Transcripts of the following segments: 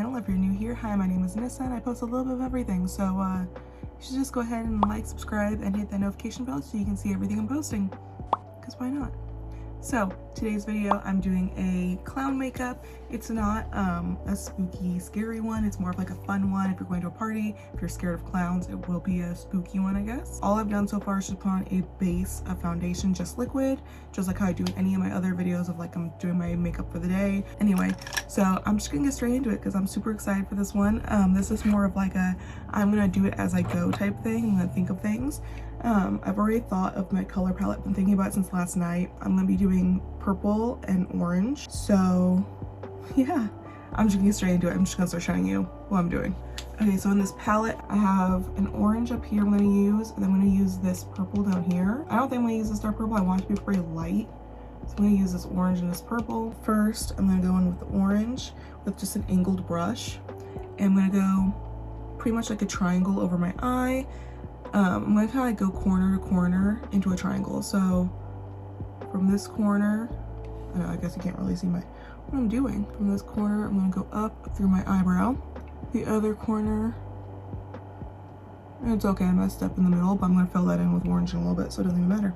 channel. If you're new here, hi, my name is Annisa and I post a little bit of everything. So you should just go ahead and like, subscribe, and hit that notification bell so you can see everything I'm posting. Because why not? So today's video, I'm doing a clown makeup. It's not a spooky, scary one. It's more of like a fun one. If you're going to a party, if you're scared of clowns, it will be a spooky one, I guess. All I've done so far is just put on a base of foundation, just liquid, just like how I do in any of my other videos of like I'm doing my makeup for the day. Anyway, so I'm just gonna get straight into it because I'm super excited for this one. This is more of like a, I'm gonna do it as I go type thing. I'm gonna think of things. I've already thought of my color palette, been thinking about it since last night. I'm gonna be doing purple and orange. So yeah, I'm just gonna get straight into it. I'm just gonna start showing you what I'm doing. Okay, so in this palette, I have an orange up here I'm gonna use, and I'm gonna use this purple down here. I don't think I'm gonna use this dark purple. I want it to be pretty light. So I'm gonna use this orange and this purple. First, I'm gonna go in with the orange with just an angled brush. And I'm gonna go pretty much like a triangle over my eye. I'm gonna kind of go corner to corner into a triangle. So from this corner, I guess you can't really see what I'm doing. From this corner, I'm gonna go up through my eyebrow. The other corner, it's okay, I messed up in the middle, but I'm gonna fill that in with orange in a little bit, so it doesn't even matter.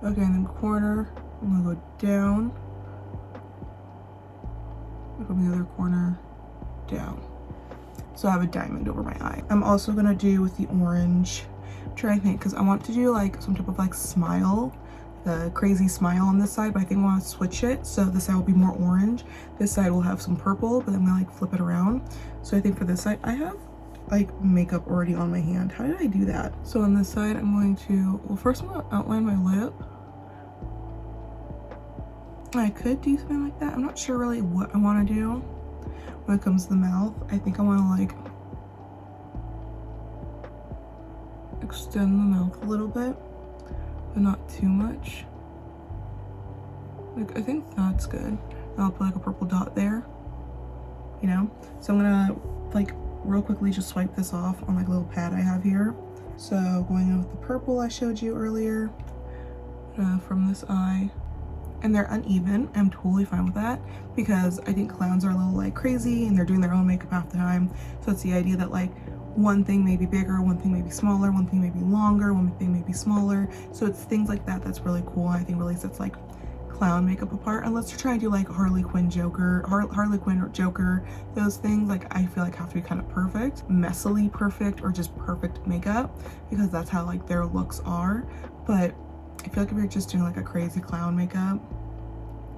Okay, and then corner, I'm gonna go down. From the other corner, down. So I have a diamond over my eye. I'm also gonna do with the orange, try to think, because I want to do like some type of like smile, the crazy smile on this side, but I think I want to switch it. So this side will be more orange. This side will have some purple, but I'm gonna like flip it around. So I think for this side, I have like makeup already on my hand. How did I do that? So on this side, I'm going to, well, first I'm gonna outline my lip. I could do something like that. I'm not sure really what I want to do. When it comes to the mouth, I think I want to like extend the mouth a little bit, but not too much. Like, I think that's good. And I'll put like a purple dot there, you know? So I'm gonna like real quickly just swipe this off on like a little pad I have here. So going in with the purple I showed you earlier, from this eye. And they're uneven. I'm totally fine with that because I think clowns are a little like crazy and they're doing their own makeup half the time. So it's the idea that like one thing may be bigger, one thing may be smaller, one thing may be longer, one thing may be smaller. So it's things like that that's really cool. I think really sets like clown makeup apart. Unless you're trying to do like Harley Quinn or Joker, those things like I feel like have to be kind of perfect, messily perfect, or just perfect makeup because that's how like their looks are. But I feel like if you're just doing like a crazy clown makeup,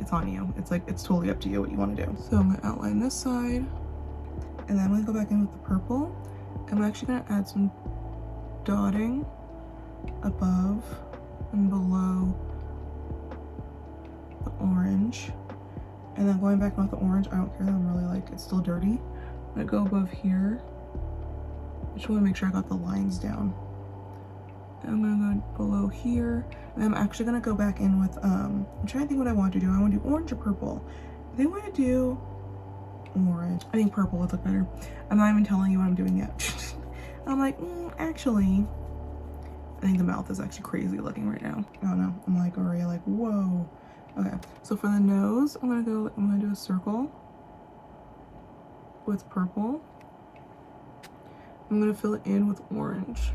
it's on you. It's like, it's totally up to you what you want to do. So I'm gonna outline this side, and then I'm gonna go back in with the purple. I'm actually gonna add some dotting above and below the orange. And then going back in with the orange, I don't care that I'm really like, it's still dirty. I'm gonna go above here. I just wanna make sure I got the lines down. I'm gonna go below here, and I'm actually gonna go back in with, I'm trying to think what I want to do. I want to do orange or purple. I think I want to do orange. I think purple would look better. I'm not even telling you what I'm doing yet. I'm like, actually, I think the mouth is actually crazy looking right now. I don't know. I'm like already like, whoa. Okay, so for the nose, I'm gonna do a circle with purple. I'm gonna fill it in with orange.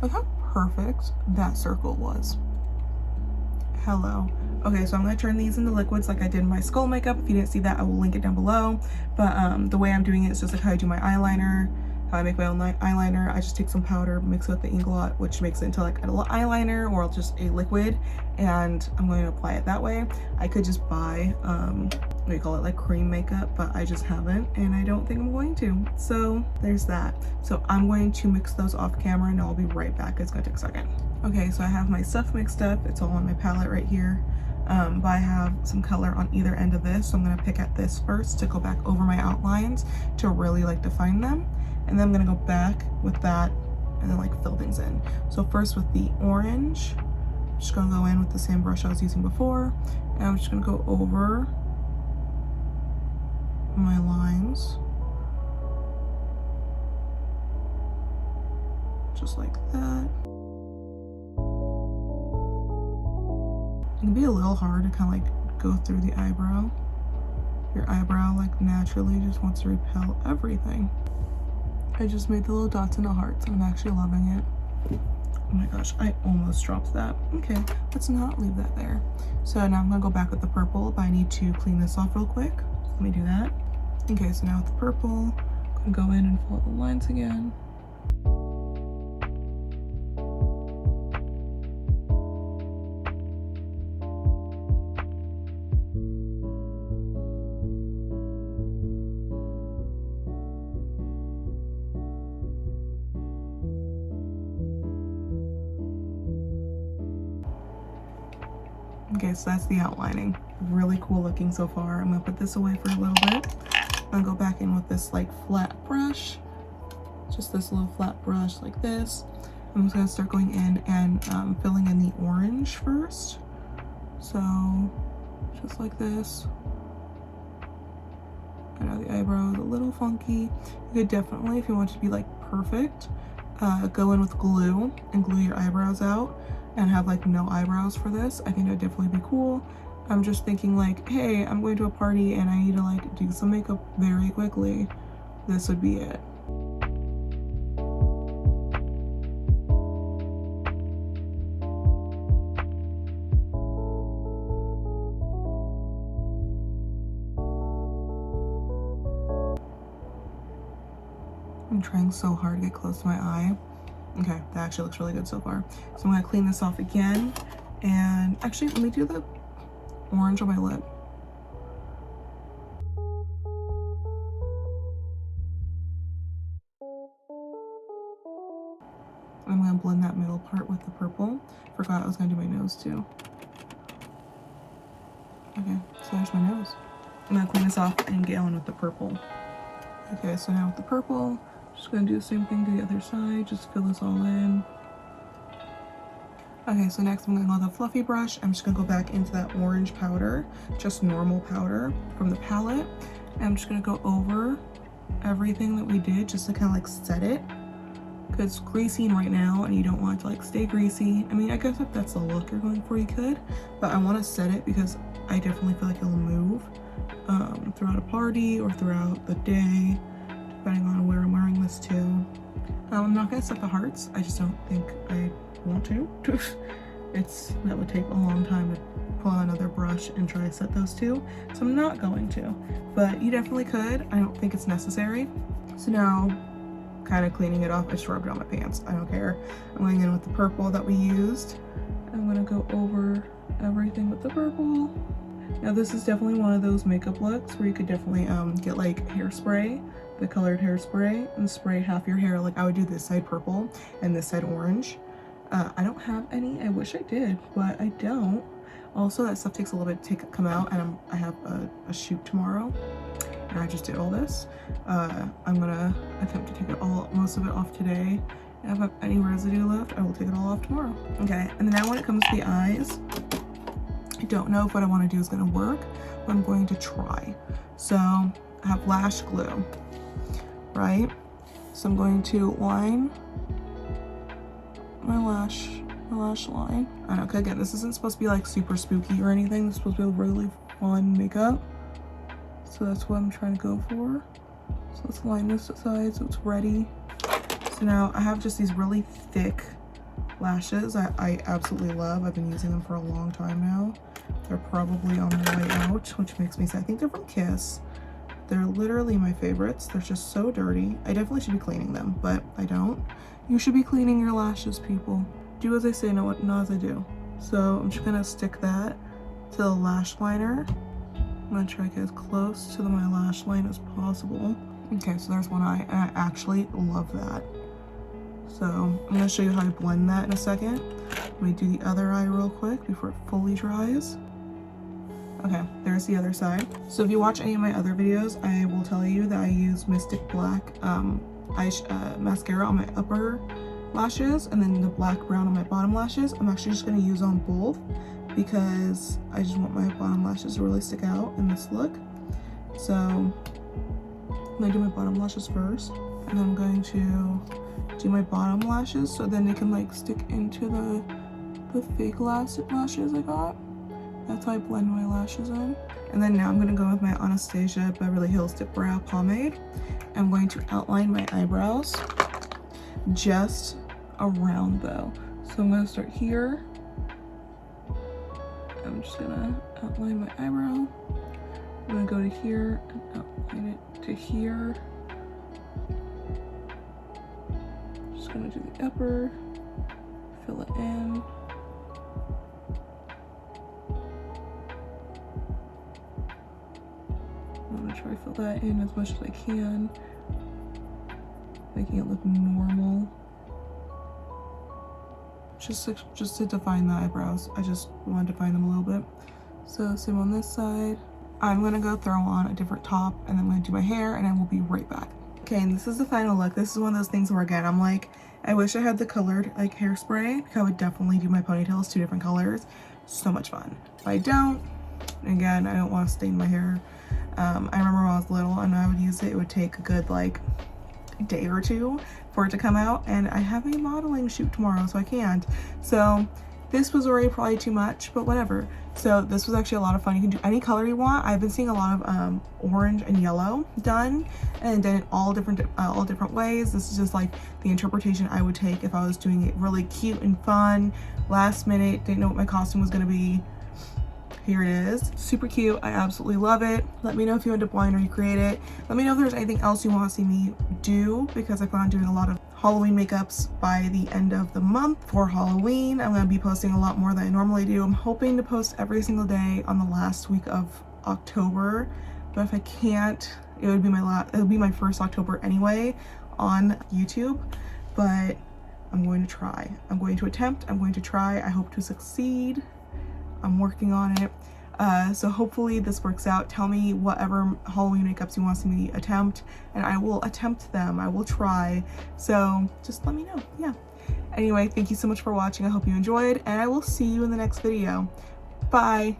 Look how perfect that circle was. Hello. Okay, so I'm gonna turn these into liquids like I did in my skull makeup. If you didn't see that, I will link it down below. But the way I'm doing it is just like how I do my eyeliner, how I make my own eyeliner. I just take some powder, mix it with the ink a lot, which makes it into like an eyeliner or just a liquid, and I'm going to apply it that way. I could just buy, what do you call it, like cream makeup, but I just haven't, and I don't think I'm going to. So there's that. So I'm going to mix those off camera and I'll be right back. It's gonna take a second. Okay, so I have my stuff mixed up. It's all on my palette right here. But I have some color on either end of this. So I'm gonna pick at this first to go back over my outlines to really like define them. And then I'm gonna go back with that and then like fill things in. So first with the orange, I'm just gonna go in with the same brush I was using before. And I'm just gonna go over my lines. Just like that. It can be a little hard to kind of like go through the eyebrow your eyebrow like naturally just wants to repel everything. I just made the little dots into hearts and I'm actually loving it. Oh my gosh, I almost dropped that. Okay, let's not leave that there. So now I'm gonna go back with the purple, but I need to clean this off real quick. So let me do that. Okay, so now with the purple, I'm gonna go in and follow the lines again. Okay, so that's the outlining. Really cool looking so far. I'm gonna put this away for a little bit. I'm gonna go back in with this like flat brush. Just this little flat brush like this. I'm just gonna start going in and filling in the orange first. So, just like this. I know the eyebrow is a little funky. You could definitely, if you want it to be like perfect, go in with glue and glue your eyebrows out and have like no eyebrows for this. I think that'd definitely be cool. I'm just thinking like, hey, I'm going to a party and I need to like do some makeup very quickly. This would be it. I'm trying so hard to get close to my eye. Okay, that actually looks really good so far. So I'm gonna clean this off again. And actually, let me do the orange on my lip. I'm gonna blend that middle part with the purple. Forgot I was gonna do my nose too. Okay, so there's my nose. I'm gonna clean this off and get on with the purple. Okay, so now with the purple, just gonna do the same thing to the other side, just fill this all in. Okay, so next I'm gonna go with a fluffy brush. I'm just gonna go back into that orange powder, just normal powder from the palette. And I'm just gonna go over everything that we did just to kind of like set it. Because it's greasy right now and you don't want it to like stay greasy. I mean, I guess if that's the look you're going for, you could. But I wanna set it because I definitely feel like it'll move throughout a party or throughout the day, depending on where I'm wearing this to. I'm not gonna set the hearts. I just don't think I want to. That would take a long time to pull out another brush and try to set those two. So I'm not going to, but you definitely could. I don't think it's necessary. So now, kind of cleaning it off, I just rubbed it on my pants. I don't care. I'm going in with the purple that we used. I'm gonna go over everything with the purple. Now this is definitely one of those makeup looks where you could definitely get like hairspray, the colored hairspray, and spray half your hair. Like I would do this side purple and this side orange. I don't have any. I wish I did, but I don't. Also, that stuff takes a little bit to come out, and I have a shoot tomorrow, and I just did all this. I'm gonna attempt to take it most of it off today. And if I have any residue left, I will take it all off tomorrow. Okay, and then now when it comes to the eyes, I don't know if what I want to do is going to work, but I'm going to try. So I have lash glue, right? So I'm going to line my lash line. I know, 'cause again, this isn't supposed to be like super spooky or anything. It's supposed to be really fun makeup. So that's what I'm trying to go for. So let's line this side so it's ready. So now I have just these really thick lashes I absolutely love. I've been using them for a long time now. They're probably on their way out, which makes me sad. I think they're from Kiss. They're literally my favorites. They're just so dirty. I definitely should be cleaning them, but I don't. You should be cleaning your lashes, people. Do as I say, not as I do. So I'm just gonna stick that to the lash liner. I'm gonna try to get as close to my lash line as possible. Okay, so there's one eye, and I actually love that. So I'm gonna show you how to blend that in a second. Let me do the other eye real quick before it fully dries. Okay, there's the other side. So if you watch any of my other videos, I will tell you that I use Mystic Black mascara on my upper lashes and then the black brown on my bottom lashes. I'm actually just gonna use on both because I just want my bottom lashes to really stick out in this look. So I'm gonna do my bottom lashes first, and then I'm going to do my bottom lashes so then they can like stick into the fake lashes I got. That's how I blend my lashes in. And then now I'm going to go with my Anastasia Beverly Hills Dip Brow Pomade. I'm going to outline my eyebrows just around though. So I'm going to start here. I'm just going to outline my eyebrow. I'm going to go to here and outline it to here. Just going to do the upper, fill it in. I'm going to try to fill that in as much as I can, making it look normal. Just to define the eyebrows. I just want to define them a little bit. So same on this side. I'm gonna go throw on a different top and then I'm gonna do my hair and I will be right back. Okay, and this is the final look. This is one of those things where again, I'm like, I wish I had the colored like hairspray because I would definitely do my ponytails 2 different colors. So much fun. If I don't, again, I don't want to stain my hair. I remember when I was little and I would use it, it would take a good like day or 2 for it to come out, and I have a modeling shoot tomorrow so I can't. So this was already probably too much, but whatever. So this was actually a lot of fun. You can do any color you want. I've been seeing a lot of orange and yellow done, and done it all different ways. This is just like the interpretation I would take if I was doing it really cute and fun, last minute, didn't know what my costume was gonna be. Here it is. Super cute. I absolutely love it. Let me know if you end up wanting to recreate it. Let me know if there's anything else you want to see me do, because I plan on doing a lot of Halloween makeups by the end of the month. For Halloween, I'm going to be posting a lot more than I normally do. I'm hoping to post every single day on the last week of October, but if I can't, it would be my first October anyway on YouTube, but I'm going to try. I'm going to attempt. I'm going to try. I hope to succeed. I'm working on it. So hopefully this works out. Tell me whatever Halloween makeups you want to see me attempt, and I will attempt them. I will try. So just let me know. Yeah. Anyway, thank you so much for watching. I hope you enjoyed, and I will see you in the next video. Bye.